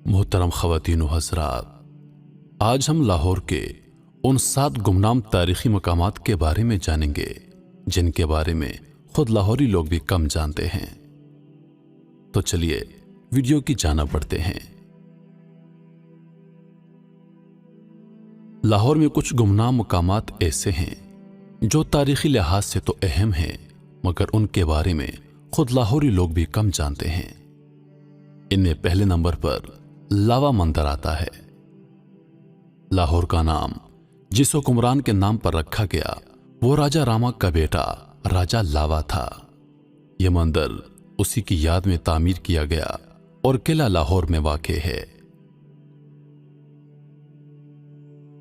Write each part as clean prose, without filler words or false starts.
मोहतरम ख़वातीन व हज़रात, आज हम लाहौर के उन 7 गुमनाम तारीख़ी मकामात के बारे में जानेंगे जिनके बारे में खुद लाहौरी लोग भी कम जानते हैं। तो चलिए वीडियो की जाना पड़ते हैं। लाहौर में कुछ गुमनाम मकामात ऐसे हैं जो तारीख़ी लिहाज से तो अहम हैं, मगर उनके बारे में खुद लाहौरी लोग भी कम जानते हैं। इनमें पहले नंबर पर लावा मंदिर आता है। लाहौर का नाम जिस हुक्मरान के नाम पर रखा गया वो राजा रामा का बेटा राजा लावा था। यह मंदिर उसी की याद में तामीर किया गया और किला लाहौर में वाक़े है।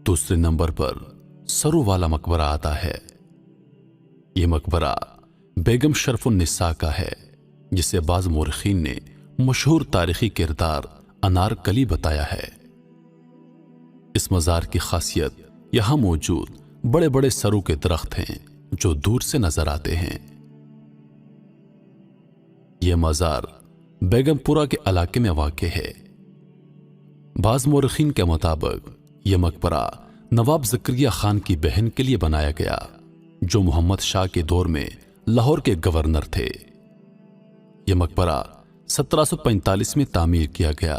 दूसरे नंबर पर सरू वाला मकबरा आता है। यह मकबरा बेगम शरफुन्निसा का है, जिसे बाज़ मुर्खीन ने मशहूर तारीखी किरदार अनारकली बताया है। इस मज़ार की खासियत यहां मौजूद बड़े बड़े सरू के दरख्त हैं जो दूर से नजर आते हैं। यह मज़ार बेगमपुरा के इलाके में वाक़े है। बाज़ मुर्खीन के मुताबिक यह मकबरा नवाब ज़करिया खान की बहन के लिए बनाया गया, जो मोहम्मद शाह के दौर में लाहौर के गवर्नर थे। यह मकबरा 1745 में तामीर किया गया।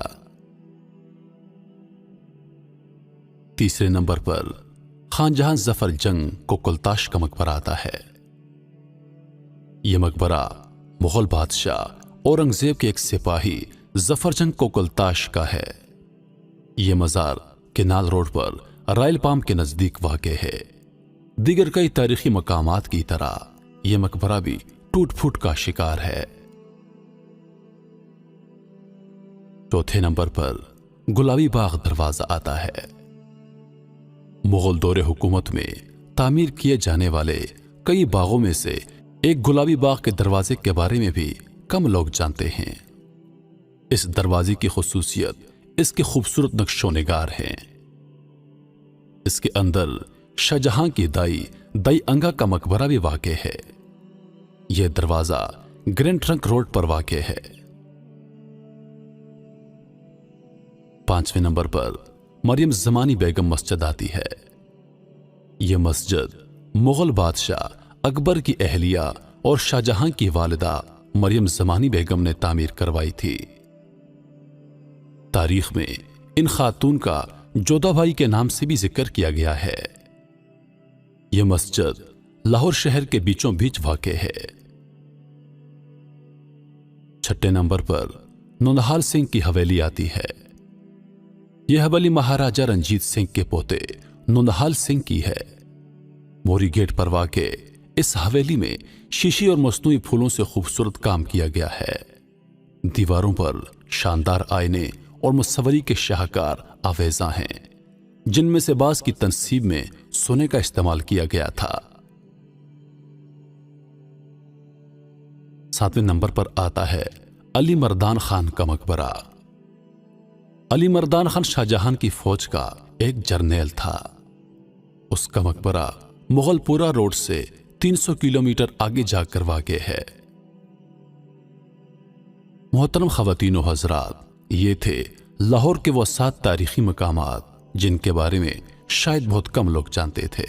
तीसरे नंबर पर खानजहां जफर जंग कोकलताश का मकबरा आता है। यह मकबरा मुगल बादशाह औरंगजेब के एक सिपाही जफर जंग कोकलताश का है। यह मज़ार केनाल रोड पर रायल पाम के नजदीक वाक़े है। दीगर कई तारीखी मकामात की तरह यह मकबरा भी टूट फूट का शिकार है। चौथे नंबर पर गुलाबी बाग दरवाजा आता है। मुगल दौरे हुकूमत में तामीर किए जाने वाले कई बागों में से एक गुलाबी बाग के दरवाजे के बारे में भी कम लोग जानते हैं। इस दरवाजे की खुसूसियत इसके खूबसूरत नक्शो निगार हैं। इसके अंदर शाहजहां की दाई अंगा का मकबरा भी वाक़े है। यह दरवाजा ग्रैंड ट्रंक रोड पर वाक़े है। पांचवें नंबर पर मरियम ज़मानी बेगम मस्जिद आती है। यह मस्जिद मुगल बादशाह अकबर की अहलिया और शाहजहां की वालिदा मरियम ज़मानी बेगम ने तामीर करवाई थी। तारीख में इन खातून का जोधा भाई के नाम से भी जिक्र किया गया है। यह मस्जिद लाहौर शहर के बीचों बीच वाक़े है। छठे नंबर पर नौनिहाल सिंह की हवेली आती है। यह हवेली महाराजा रंजीत सिंह के पोते नौनिहाल सिंह की है। मोरी गेट पर वाक़े इस हवेली में शीशी और मसनूई फूलों से खूबसूरत काम किया गया है। दीवारों पर शानदार आईने और मुसव्वरी के शाहकार आवेजा हैं, जिनमें से बाज की तनसीब में सोने का इस्तेमाल किया गया था। सातवें नंबर पर आता है अली मर्दान खान का मकबरा। अली मर्दान खान शाहजहां की फौज का एक जर्नेल था। उसका मकबरा मुगलपुरा रोड से 300 किलोमीटर आगे जाकर वाक़े है। मोहतरम ख़वातीन व हज़रात, ये थे लाहौर के वो 7 तारीख़ी मकामात जिनके बारे में शायद बहुत कम लोग जानते थे।